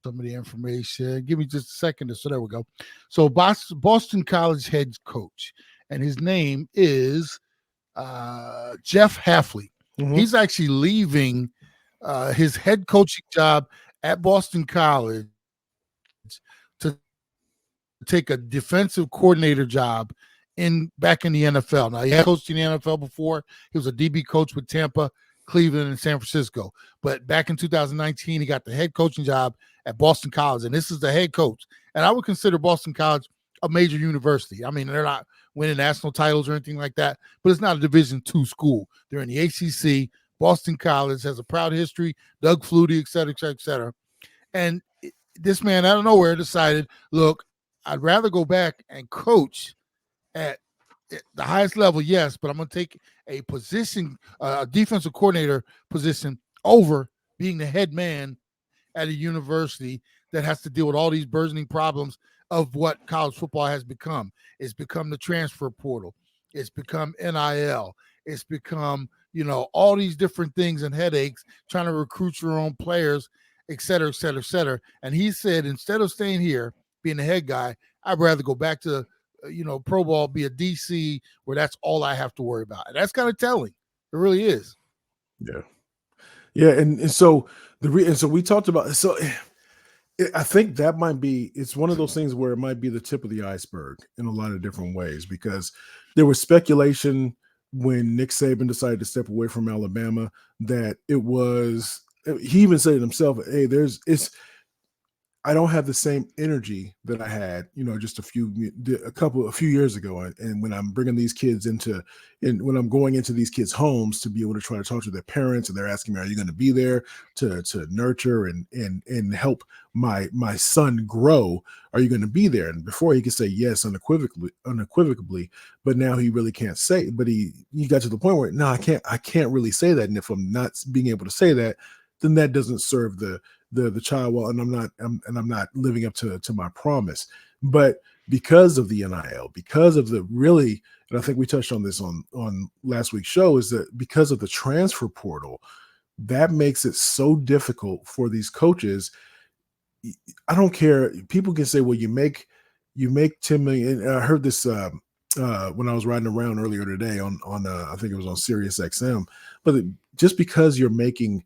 some of the information. Give me just a second. So there we go. So Boston College head coach, and his name is Jeff Hafley. Mm-hmm. He's actually leaving his head coaching job at Boston College to take a defensive coordinator job back in the NFL. Now, he had coached in the NFL before. He was a DB coach with Tampa, Cleveland, and San Francisco. But back in 2019, he got the head coaching job at Boston College, and this is the head coach. And I would consider Boston College a major university. I mean, they're not winning national titles or anything like that, but it's not a Division II school. They're in the ACC. Boston College has a proud history, Doug Flutie, et cetera, et cetera, et cetera. And this man out of nowhere decided, look, I'd rather go back and coach at the highest level, yes, but I'm going to take a position, a defensive coordinator position over being the head man at a university that has to deal with all these burgeoning problems of what college football has become. It's become the transfer portal. It's become NIL. It's become, all these different things and headaches, trying to recruit your own players, et cetera, et cetera, et cetera. And he said, instead of staying here, being the head guy, I'd rather go back to, pro ball, be a DC where that's all I have to worry about. And that's kind of telling. It really is. Yeah. Yeah. And so so we talked about, I think that might be, it's one of those things where it might be the tip of the iceberg in a lot of different ways, because there was speculation when Nick Saban decided to step away from Alabama that he even said it himself, hey, I don't have the same energy that I had, just a few years ago. And when I'm bringing these kids when I'm going into these kids' homes to be able to try to talk to their parents, and they're asking me, are you going to be there to nurture and help my son grow? Are you going to be there? And before he could say yes unequivocally, but now he really can't say, but he got to the point where, no, I can't really say that. And if I'm not being able to say that, then that doesn't serve the child well, and I'm not living up to my promise. But because of the NIL, because of and I think we touched on this on last week's show, is that because of the transfer portal, that makes it so difficult for these coaches. I don't care. People can say, well, you make 10 million. And I heard this when I was riding around earlier today on I think it was on Sirius XM. But just because you're making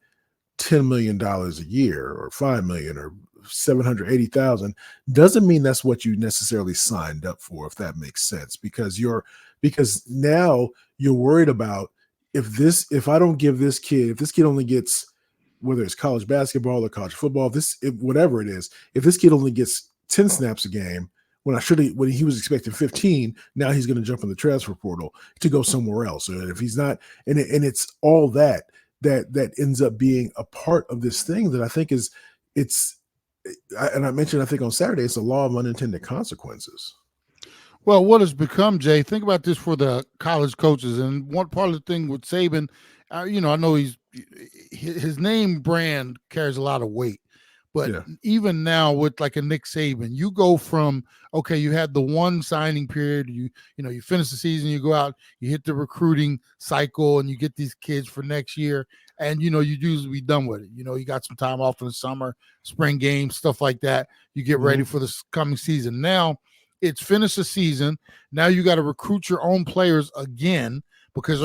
$10 million a year or $5 million or $780,000 doesn't mean that's what you necessarily signed up for, if that makes sense, because now you're worried about if I don't give this kid, if this kid only gets, whether it's college basketball or college football, whatever it is, if this kid only gets 10 snaps a game when he was expecting 15, now he's going to jump in the transfer portal to go somewhere else. Or if he's not, and it's all that ends up being a part of this thing that I think and I mentioned, I think on Saturday, it's a law of unintended consequences. Well, what has become, Jay, think about this for the college coaches. And one part of the thing with Saban, I know his name brand carries a lot of weight. But even now with like a Nick Saban, you go from, okay, you had the one signing period, you finish the season, you go out, you hit the recruiting cycle, and you get these kids for next year, and you usually be done with it. You got some time off in the summer, spring games, stuff like that. You get ready for the coming season. Now it's finished the season. Now you got to recruit your own players again, because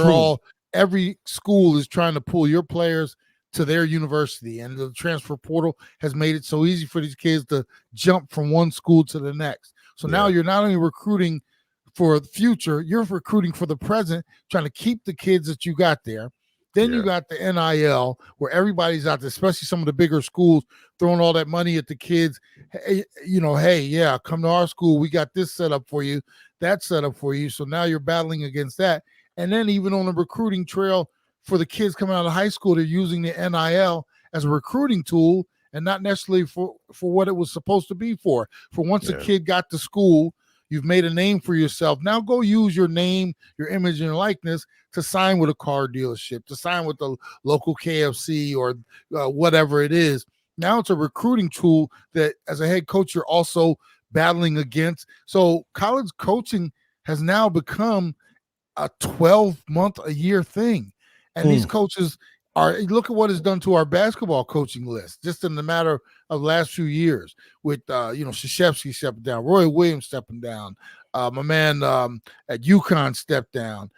every school is trying to pull your players to their university, and the transfer portal has made it so easy for these kids to jump from one school to the next. So now you're not only recruiting for the future, you're recruiting for the present, trying to keep the kids that you got there. Then you got the NIL, where everybody's out there, especially some of the bigger schools, throwing all that money at the kids. Hey, come to our school. We got this set up for you, that set up for you. So now you're battling against that. And then even on the recruiting trail, for the kids coming out of high school, they're using the NIL as a recruiting tool and not necessarily for what it was supposed to be for. For once a kid got to school, you've made a name for yourself. Now go use your name, your image, and likeness to sign with a car dealership, to sign with the local KFC or whatever it is. Now it's a recruiting tool that as a head coach, you're also battling against. So college coaching has now become a 12-month-a-year thing. And these coaches look at what it's done to our basketball coaching list, just in the matter of the last few years with Krzyzewski stepping down, Roy Williams stepping down, my man at UConn stepped down,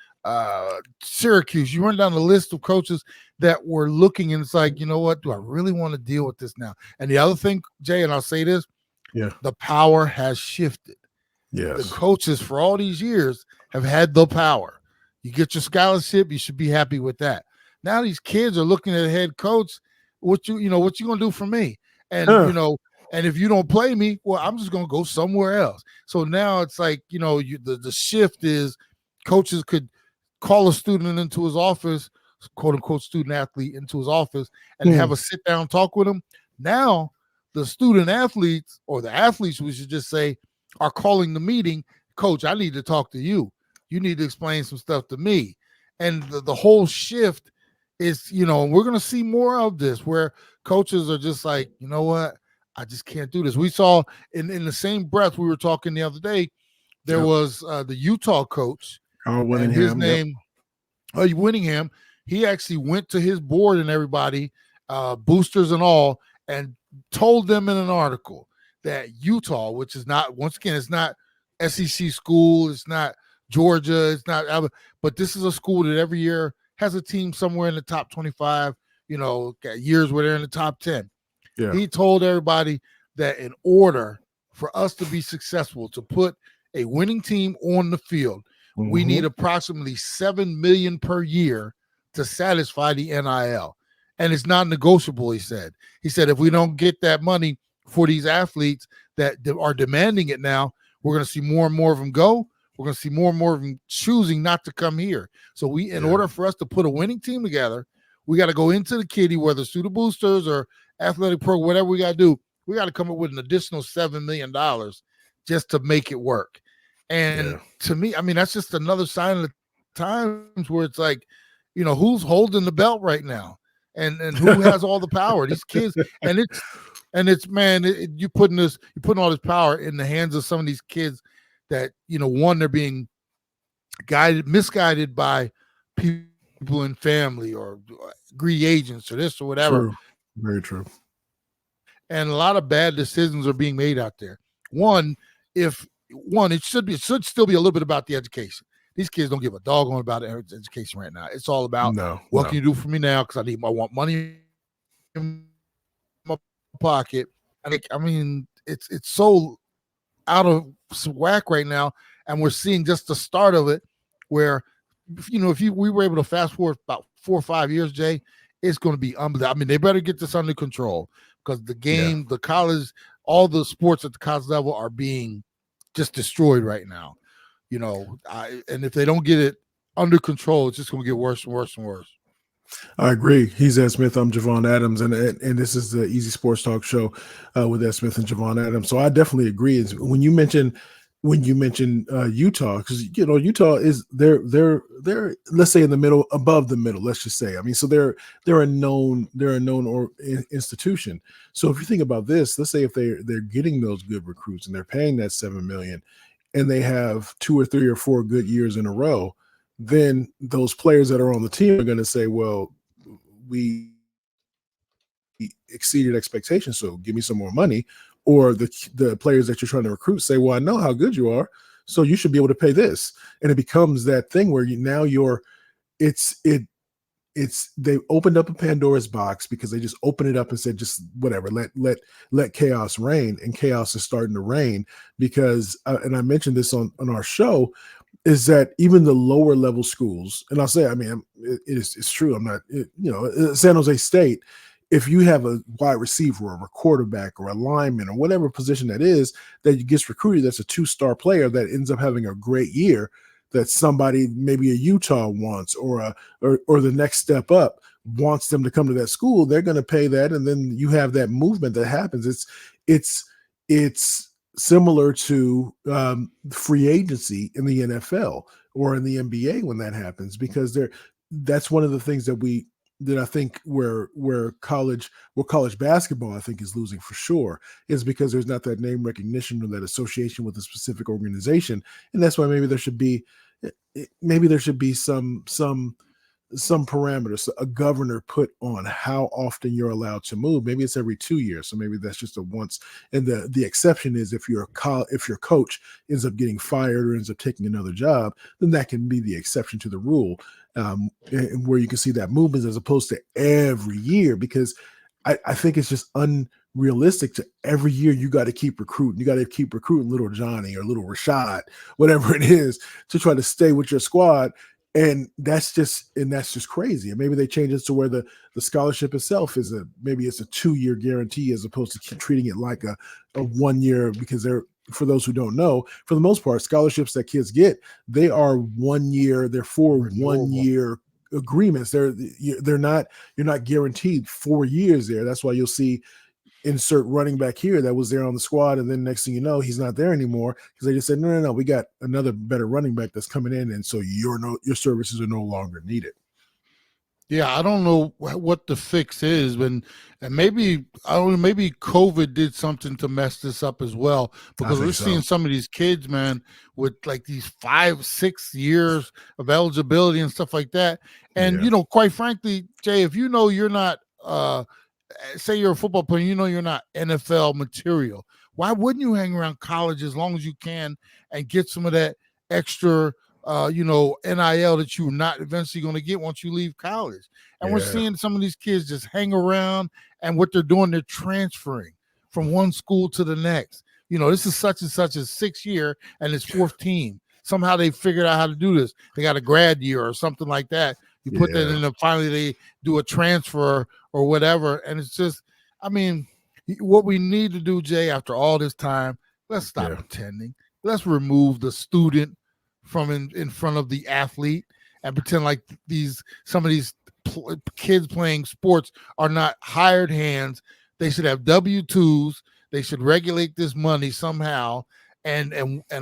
Syracuse. You run down the list of coaches that were looking, and it's like, you know what? Do I really want to deal with this now? And the other thing, Jay, and I'll say this, the power has shifted. Yes. The coaches for all these years have had the power. You get your scholarship, you should be happy with that. Now these kids are looking at the head coach. What you gonna do for me? And and if you don't play me, well, I'm just gonna go somewhere else. So now it's like, the shift is coaches could call a student into his office, quote unquote student athlete into his office, and have a sit down talk with him. Now the student athletes, or the athletes, we should just say, are calling the meeting. Coach, I need to talk to you. You need to explain some stuff to me. And the whole shift is, and we're going to see more of this where coaches are just like, you know what? I just can't do this. We saw in the same breath we were talking the other day, there was the Utah coach, and his name, Winningham. He actually went to his board and everybody, boosters and all, and told them in an article that Utah, which is not, once again, it's not SEC school, it's not Georgia, it's not, but this is a school that every year has a team somewhere in the top 25, years where they're in the top 10. Yeah. He told everybody that in order for us to be successful, to put a winning team on the field, we need approximately $7 million per year to satisfy the NIL. And it's not negotiable, he said. He said, if we don't get that money for these athletes that are demanding it now, we're going to see more and more of them go. We're going to see more and more of them choosing not to come here. So in order for us to put a winning team together, we got to go into the kitty, whether it's through the boosters or athletic program, whatever we got to do. We got to come up with an additional $7 million just to make it work. And to me, I mean, that's just another sign of the times where it's like, who's holding the belt right now, and who has all the power? These kids, and it's man, you're putting all this power in the hands of some of these kids that, one, they're being misguided by people in family or greedy agents or this or whatever. True. Very true. And a lot of bad decisions are being made out there. It should still be a little bit about the education. These kids don't give a doggone about education right now. It's all about what can you do for me now, because I want money in my pocket. I mean, it's so out of whack right now, and we're seeing just the start of it. Where, if we were able to fast forward about 4 or 5 years, Jay, it's going to be unbelievable. I mean, they better get this under control, because the game, the college, all the sports at the college level are being just destroyed right now. And if they don't get it under control, it's just going to get worse and worse and worse. I agree. He's Ed Smith. I'm Javon Adams, and this is the Easy Sports Talk Show with Ed Smith and Javon Adams. So I definitely agree. When you mention Utah, because Utah is they're let's say in the middle, above the middle. Let's just say. I mean, so they're a known institution. So if you think about this, let's say if they're getting those good recruits and they're paying that $7 million, and they have 2 or 3 or 4 good years in a row, then those players that are on the team are going to say, well, we exceeded expectations, so give me some more money. Or the players that you're trying to recruit say, well, I know how good you are, so you should be able to pay this. And it becomes that thing where they opened up a Pandora's box, because they just opened it up and said, just whatever, let chaos reign. And chaos is starting to reign because, and I mentioned this on our show, is that even the lower level schools, and I'll say, I mean, it's true. I'm not, San Jose State, if you have a wide receiver or a quarterback or a lineman or whatever position that is, that gets recruited, that's a 2-star player that ends up having a great year, that somebody, maybe a Utah wants, or the next step up wants them to come to that school, they're going to pay that. And then you have that movement that happens. It's similar to free agency in the NFL or in the NBA when that happens, because that's one of the things that I think where college basketball, I think, is losing for sure, is because there's not that name recognition or that association with a specific organization. And that's why maybe there should be some some parameters, a governor put on how often you're allowed to move. Maybe it's every 2 years, so maybe that's just a once. And the exception is if your coach ends up getting fired or ends up taking another job, then that can be the exception to the rule, where you can see that movement as opposed to every year. Because I think it's just unrealistic to every year you got to keep recruiting. You got to keep recruiting little Johnny or little Rashad, whatever it is, to try to stay with your squad. And that's just crazy. And maybe they change it to where the scholarship itself is maybe it's a 2-year guarantee as opposed to keep treating it like a 1 year, because for those who don't know, for the most part, scholarships that kids get, they are 1 year, they're for 1 year agreements. You're not guaranteed 4 years there. That's why you'll see insert running back here that was there on the squad, and then next thing you know, he's not there anymore because they just said, no, we got another better running back that's coming in, and so your services are no longer needed. Yeah, I don't know what the fix is, and maybe maybe COVID did something to mess this up as well, because we're seeing some of these kids, man, with like these 5-6 years of eligibility and stuff like that. And quite frankly, Jay, if you're not say you're a football player, you're not NFL material, why wouldn't you hang around college as long as you can and get some of that extra NIL that you're not eventually going to get once you leave college? And we're seeing some of these kids just hang around, and what they're doing, they're transferring from one school to the next. This is such and such a 6th year and it's 4th team. Somehow they figured out how to do this. They got a grad year or something like that. You put that in, and finally they do a transfer or whatever. And it's just, what we need to do, Jay, after all this time, let's stop pretending. Let's remove the student from in front of the athlete and pretend like some of these kids playing sports are not hired hands. They should have W-2s. They should regulate this money somehow. And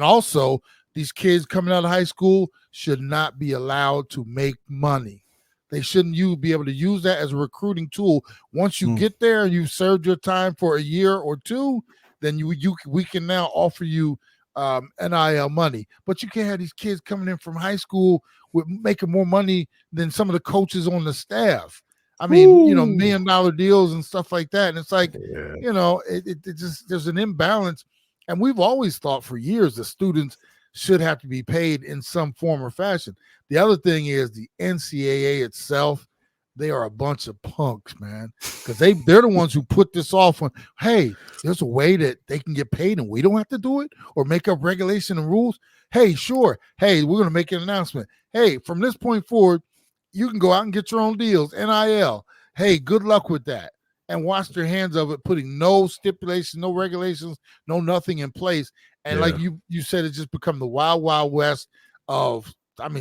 also, these kids coming out of high school should not be allowed to make money. They shouldn't be able to use that as a recruiting tool. Once you get there and you've served your time for a year or two, then we can now offer you NIL money. But you can't have these kids coming in from high school with making more money than some of the coaches on the staff. $1 million deals and stuff like that. And it's like, it just, there's an imbalance. And we've always thought for years the students should have to be paid in some form or fashion. The other thing is the NCAA itself. They are a bunch of punks, man, because they're the ones who put this off on, hey, there's a way that they can get paid and we don't have to do it or make up regulation and rules. Hey, sure. Hey, we're going to make an announcement. Hey, from this point forward, you can go out and get your own deals, NIL. Hey, good luck with that. And wash their hands of it, putting no stipulations, no regulations, no nothing in place. And like you said, it's just become the wild, wild west of,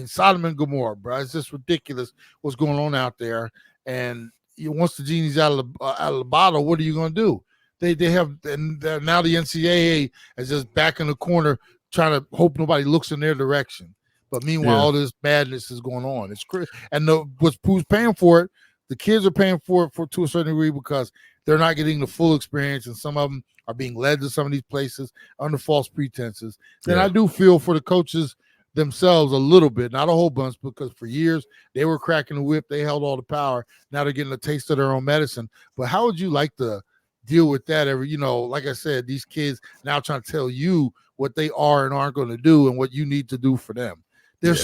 Sodom and Gomorrah, bro. It's just ridiculous what's going on out there. And once the genie's out of the bottle, what are you going to do? They have, and now the NCAA is just back in the corner trying to hope nobody looks in their direction. But meanwhile, all this madness is going on. It's crazy. And who's paying for it? The kids are paying for it to a certain degree because they're not getting the full experience, and some of them are being led to some of these places under false pretenses. Then I do feel for the coaches themselves a little bit, not a whole bunch, because for years they were cracking the whip. They held all the power. Now they're getting a taste of their own medicine. But how would you like to deal with that? Like I said, these kids now trying to tell you what they are and aren't going to do and what you need to do for them. At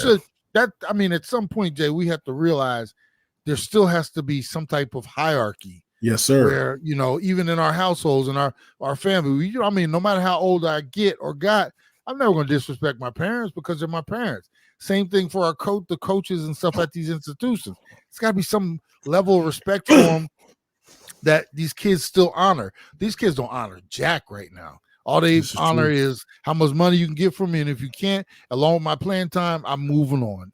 some point, Jay, we have to realize there still has to be some type of hierarchy. Yes, sir. Where, even in our households and our family, no matter how old I get or got, I'm never going to disrespect my parents because they're my parents. Same thing for the coaches and stuff at these institutions. It's got to be some level of respect for them that these kids still honor. These kids don't honor jack right now. All they honor is how much money you can get from me. And if you can't, along with my playing time, I'm moving on.